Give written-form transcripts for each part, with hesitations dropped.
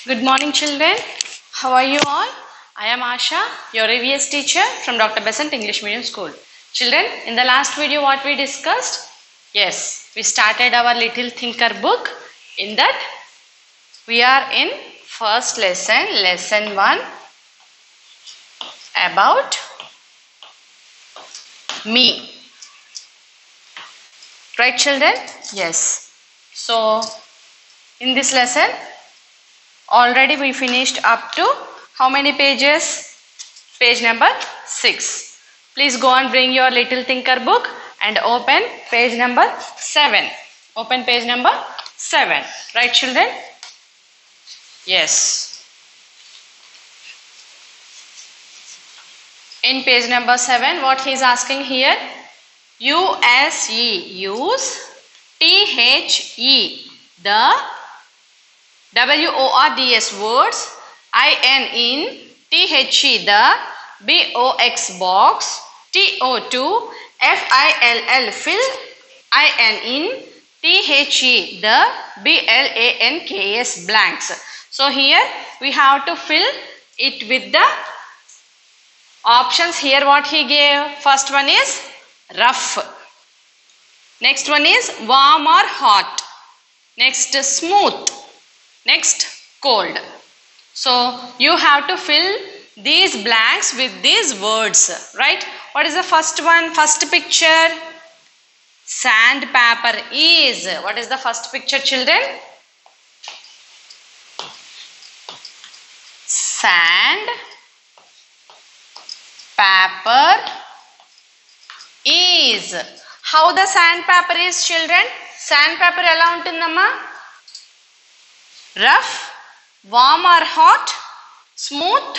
Good morning, children. How are you all? I am Asha, your EVS teacher from Dr. Besant English Medium School. Children, in the last video what we discussed? Yes, we started our little thinker book. In that, we are in first lesson, lesson 1 about me. Right, children? Yes. So, in this lesson, already we finished up to how many pages? Page number 6. Please go and bring your little thinker book and open page number 7. Open page number 7. Right, children? Yes. In page number 7, what he is asking here? USE, use, THE, the WORDS words, IN, in, THE, the BOX box, TO2, FILL, fill, IN, in, THE, the BLANKS, blanks. So here we have to fill it with the options. Here what he gave, first one is rough, next one is warm or hot, next smooth, next cold. So you have to fill these blanks with these words, right? What is the first one? First picture, sandpaper is. What is the first picture, children? Sand paper is. How the sandpaper is, children? Sandpaper ఎలా ఉంటుందమ్మా? Rough, warm or hot, smooth,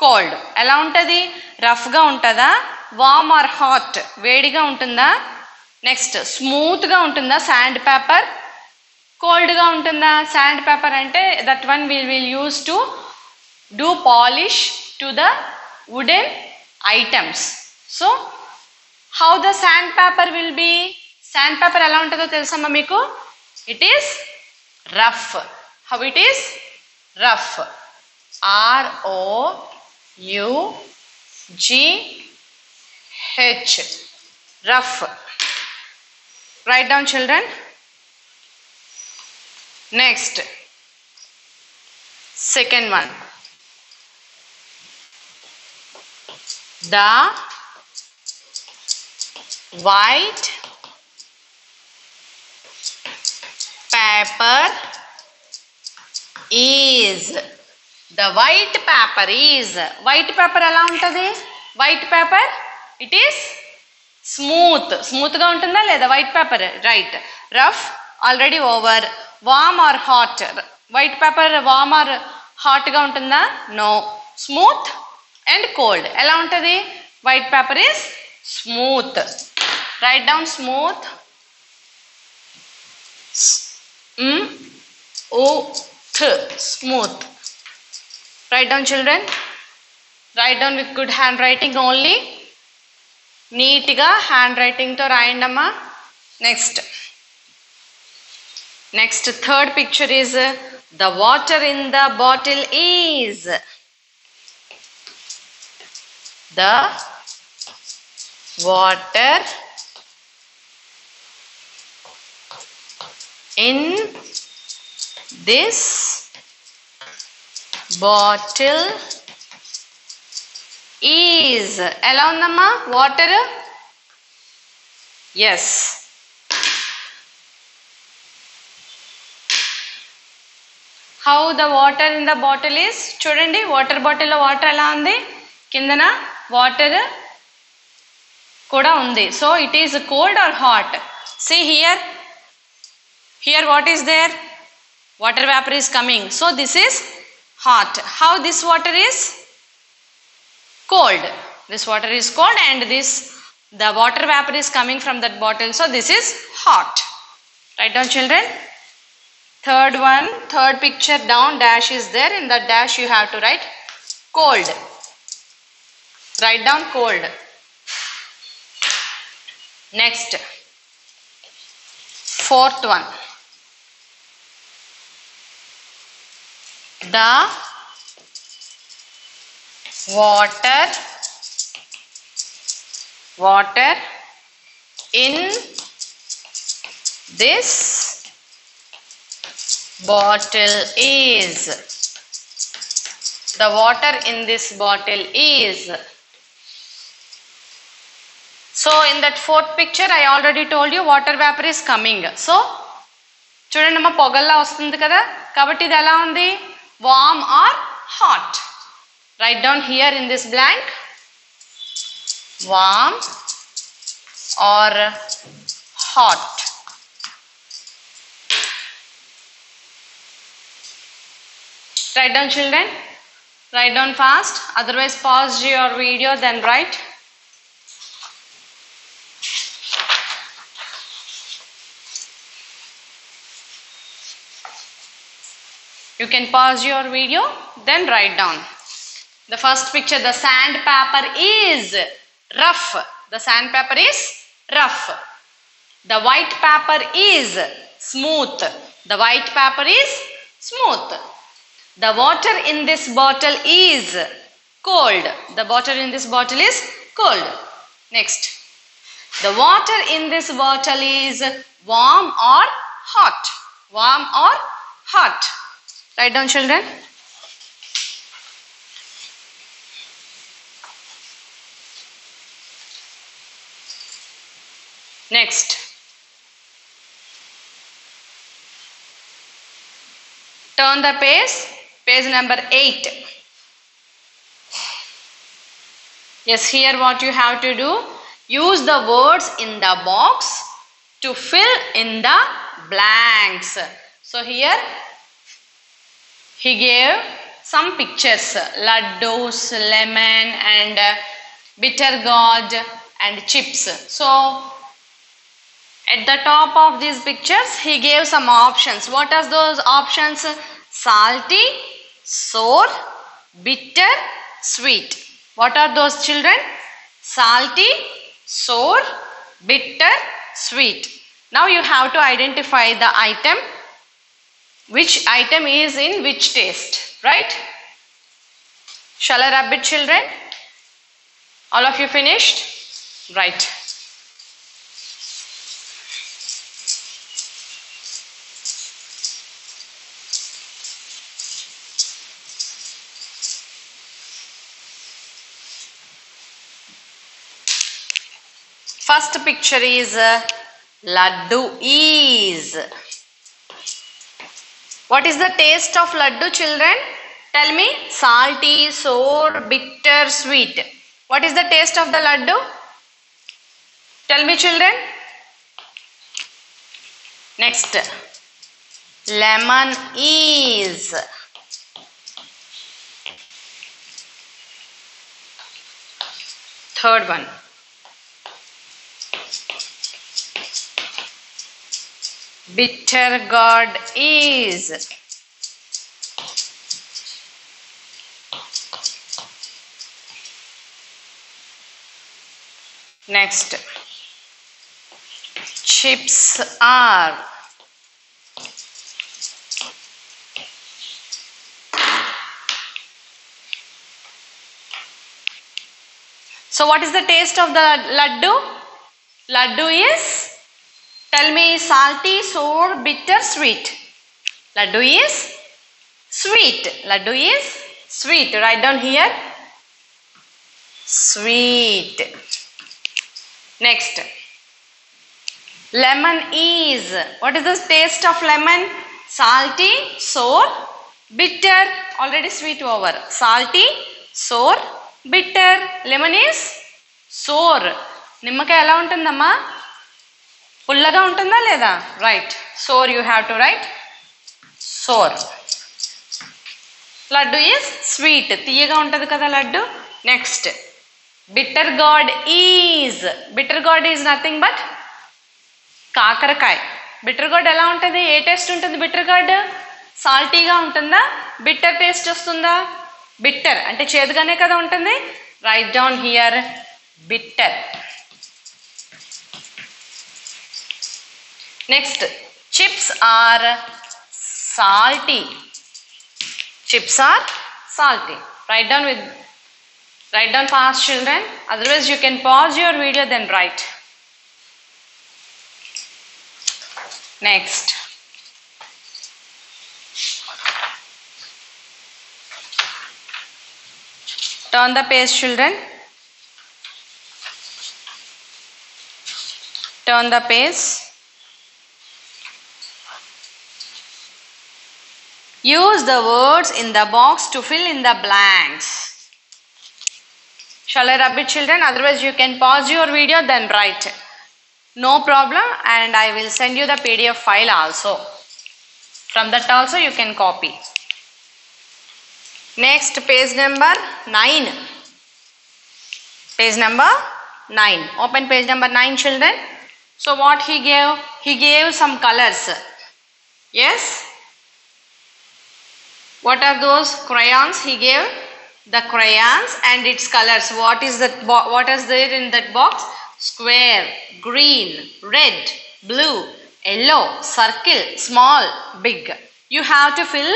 cold. ఎలా ఉంటది? Rough గా ఉంటుందా? Warm or hot, వేడిగా ఉంటుందా? Next smooth గా ఉంటుందా శాండ్ పేపర్? కోల్డ్ గా ఉంటుందా? శాండ్ పేపర్ అంటే that one will use to do polish to the wooden items. So how the sand paper will be? Sand paper ఎలా ఉంటుందో తెలుసమ్మా మీకు? It is rough. How it is? Rough. ROUGH. Rough. Write down, children. Next. Second one. The white paper is. The white paper is. White paper ఎలా ఉంటుంది? White paper, it is smooth. Smooth గా ఉంటుందా లేదా white paper? Right. Rough, already over. Warm or hot? White paper warm or hot గా ఉంటుందా? No. Smooth and cold. ఎలా ఉంటుంది? White paper is smooth. Write down smooth. Smooth. Write down, children. Write down with good handwriting only. Neat ga handwriting to రాయండమ్మా. Next third picture is the water in the bottle is. The water in this bottle is. ఎలా ఉందమ్మా water? Yes. How the water in the bottle is? చూడండి water బాటిల్లో water ఎలా ఉంది? కిందన water కూడా ఉంది. So it is cold or hot? See here. Here what is there? Water vapor is coming. So this is hot. How this water is? Cold. This water is cold and the water vapor is coming from that bottle. So this is hot. Write down, children. Third one, third picture down, dash is there. In that dash you have to write cold. Write down cold. Next. Fourth one. The water in this bottle is. The water in this bottle is. So in that fourth picture I already told you water vapor is coming. So చూడండి అమ్మ పొగల్లా వస్తుంది కదా, కాబట్టి ఇది ఎలా ఉంది? Warm or hot. Write down here in this blank. Warm or hot. Write down children. Write down fast. Otherwise pause your video then write. You can pause your video then write down. The first picture, the sandpaper is rough. The sandpaper is rough. The white paper is smooth. The white paper is smooth. The water in this bottle is cold. The water in this bottle is cold. Next. The water in this bottle is warm or hot. Warm or hot. Write down children. Next. Turn the page. Page number 8. Yes, here what you have to do. Use the words in the box to fill in the blanks. So here he gave some pictures. Laddus, lemon and bitter gourd and chips. So at the top of these pictures he gave some options. What are those options? Salty, sour, bitter, sweet. What are those children? Salty, sour, bitter, sweet. Now you have to identify the item. Which item is in which taste, right? Shall I rub it children? All of you finished? Right. First picture is laddu is. What is the taste of laddu children? Tell me. Salty, sour, bitter, sweet. What is the taste of the laddu? Tell me children. Next. Lemon is. Third one. Bitter gourd is. Next. Chips are. So what is the taste of the laddu? Laddu is, tell me, salty, sour, bitter, sweet. Laddu is sweet. Laddu is sweet. Write down here. Sweet. Next. Lemon is. What is the taste of lemon? Salty, sour, bitter. Already sweet over. Salty, sour, bitter. Lemon is sour. నిమ్మకాయ ఎలా ఉంటుందమ్మా? పుల్లగా ఉంటుందా లేదా? Right. Sour you have to write. Sour. Laddu is sweet. తీయగా ఉంటుంది కదా laddu. Next. Bitter gourd is. Bitter gourd is nothing but kakarakaya. Bitter gourd ఎలా ఉంటుంది? ఏ టేస్ట్ ఉంటుంది బిటర్ గార్డ్? సాల్టీగా ఉంటుందా? బిట్టర్ టేస్ట్ వస్తుందా? బిట్టర్ అంటే చేదుగానే కదా ఉంటుంది. Write down here bitter. Next. Chips are salty. Chips are salty. Write down fast, children. Otherwise you can pause your video then write. Next. Turn the page, children. Turn the page. Use the words in the box to fill in the blanks. Shall I rub it, children? Otherwise you can pause your video then write. No problem, and I will send you the PDF file also. From that also you can copy. Next, page number 9. Page number 9. Open page number 9, children. So what he gave? He gave some colors. Yes? What are those crayons? He gave the crayons and its colors. What is there in that box? Square, green, red, blue, yellow, circle, small, big. You have to fill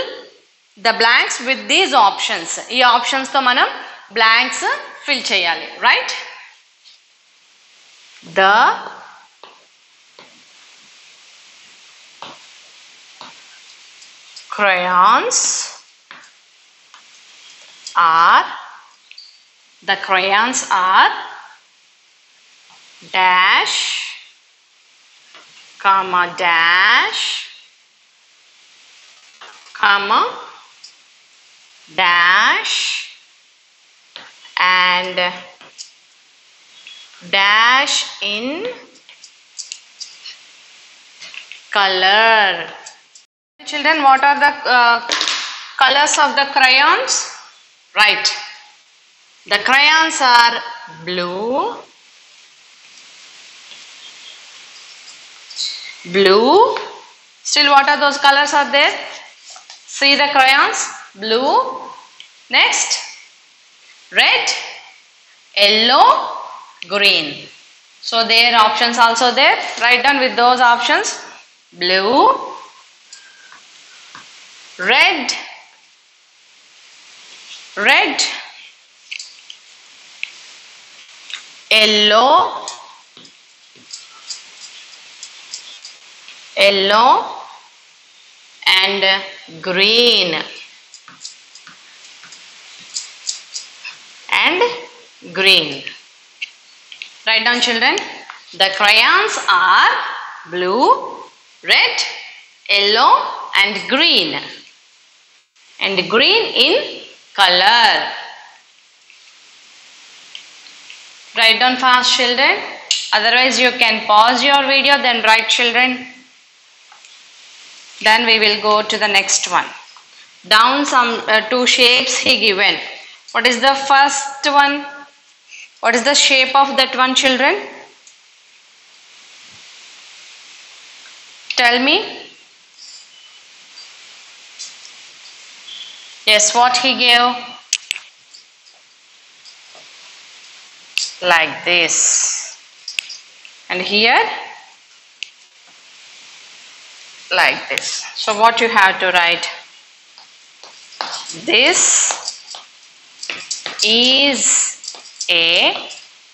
the blanks with these options. Ee options tho manam blanks fill cheyali, right? The crayons are dash, comma, dash, comma, dash, and dash in color. Children, what are the colors of the crayons? Right. The crayons are blue, still what are those colors are there? See the crayons, blue, next red, yellow, green. So their options also there. Write down with those options: blue, red, yellow, and green. Write down, children. The crayons are blue, red, yellow, and green. And green in color. Write down fast, children. Otherwise you can pause your video then write, children. Then we will go to the next one. Down some two shapes he given. What is the first one? What is the shape of that one, children? Tell me. Yes, what he gave? Like this. And here? Like this. So what you have to write? This is a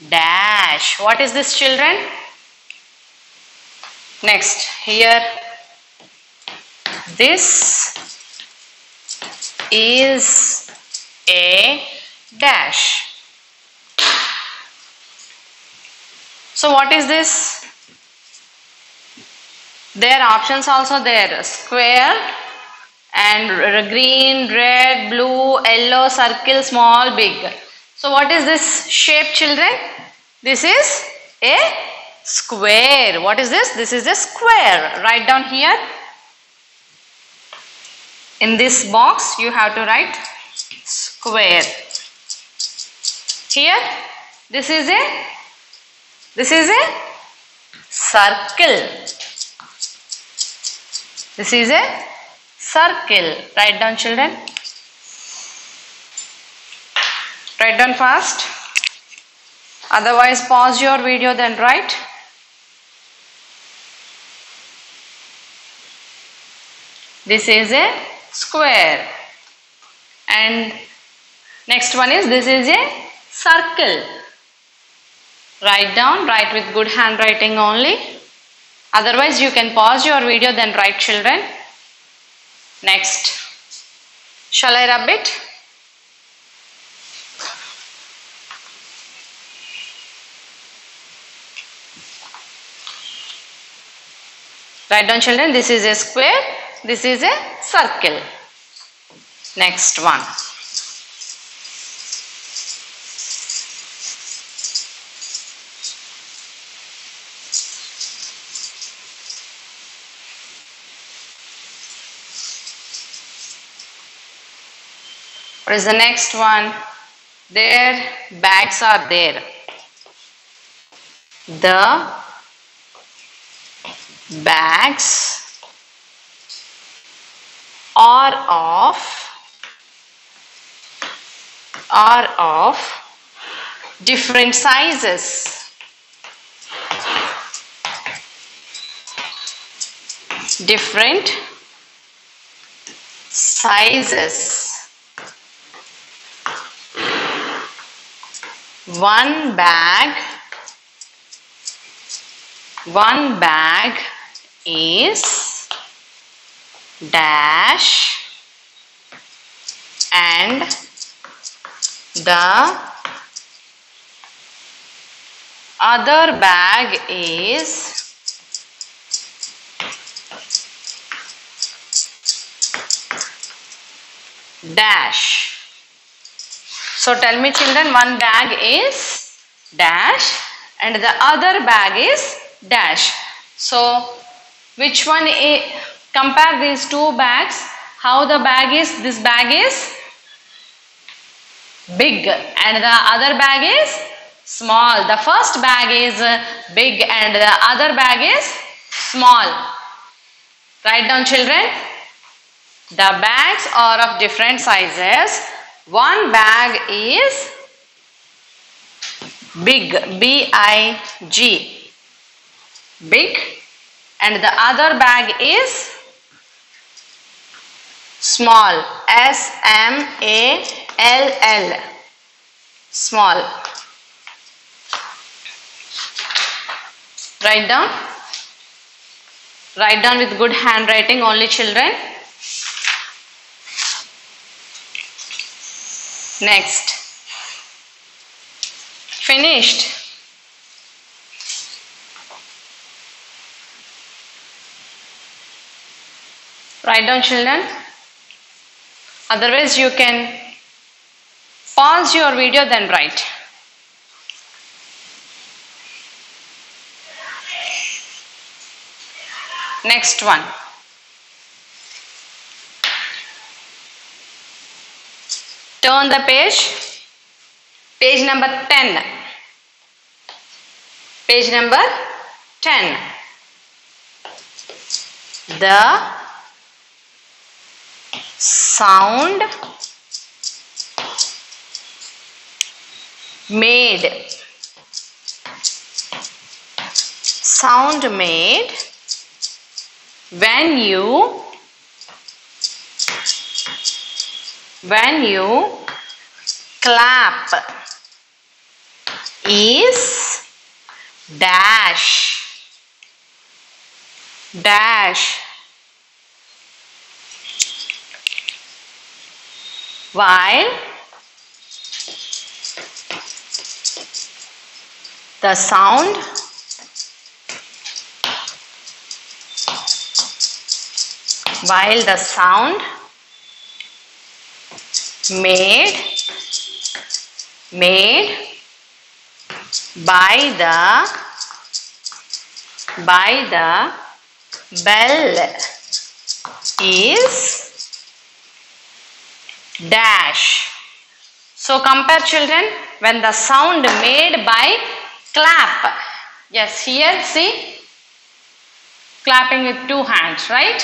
dash. What is this, children? Next, here, this is a dash. So what is this? There are options also there. Square and green, red, blue, yellow, circle, small, big. So what is this shape, children? This is a square. What is this? This is a square. Write down here. In this box you have to write square. Here this is a circle. This is a circle. Write down, children. Write down fast. Otherwise pause your video then write. This is a square. And next one is, this is a circle. Write down, write with good handwriting only. Otherwise you can pause your video then write, children. Next. Shall I rub it? Write down, children, this is a square, this is a circle. Next one. What is the next one? Their bags are there. The bags are of different sizes. Different sizes. One bag is dash and the other bag is dash. So tell me, children, one bag is dash and the other bag is dash. So which one is, compare these two bags, how the bag is, this bag is big and the other bag is small. The first bag is big and the other bag is small. Write down, children. The bags are of different sizes. One bag is big, B-I-G, big, and the other bag is small, S-M-A-L-L, small. Write down. Write down with good handwriting only, children. Next. Finished. Write down, children. Otherwise you can pause your video then write. Next one. Turn the page. Page number 10. Page number 10. The sound made. Sound made when you clap is dash. Dash. While the sound made by the bell is dash. So compare, children, when the sound made by clap. Yes, here see, clapping with two hands, right?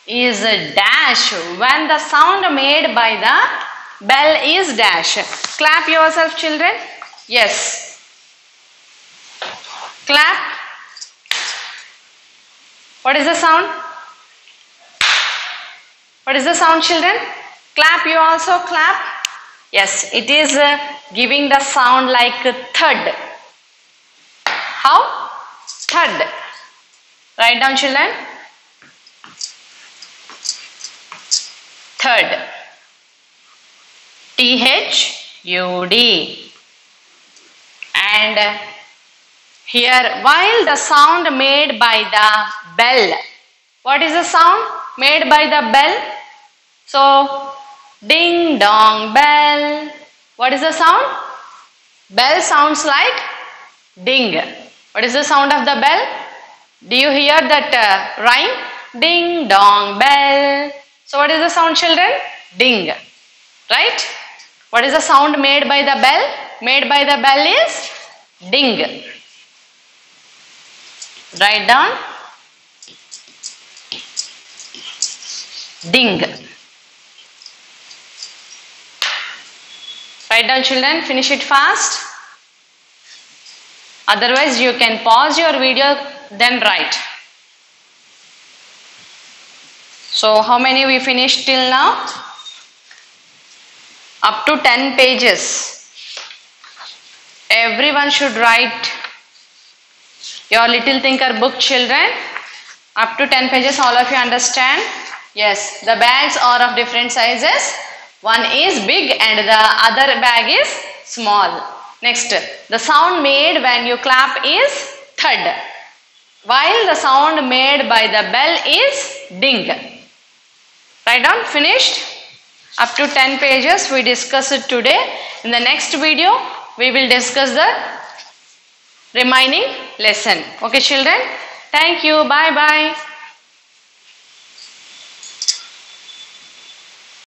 Is a dash. When the sound made by the bell is dash. Clap yourself, children. Yes. Clap. What is the sound? What is the sound, children? Clap, you also clap. Yes, it is giving the sound like thud. How? Thud. Write down, children. Thud. T-H-U-D. And here, while the sound made by the bell. What is the sound made by the bell? So, ding dong bell. What is the sound? Bell sounds like ding. What is the sound of the bell? Do you hear that rhyme? Ding dong bell. So what is the sound, children? Ding. Right? What is the sound made by the bell? Made by the bell is ding. Write down. Ding. Write down, children. Finish it fast. Otherwise, you can pause your video, then write. So, how many we finished till now? Up to 10 pages. Everyone should write your Little Thinker book, children. Up to 10 pages, all of you understand? Yes, the bags are of different sizes. One is big and the other bag is small. Next, the sound made when you clap is thud, while the sound made by the bell is ding. Write down, finished? Up to 10 pages we discussed it today. In the next video, we will discuss the remaining lesson. Okay, children? Thank you. Bye-bye.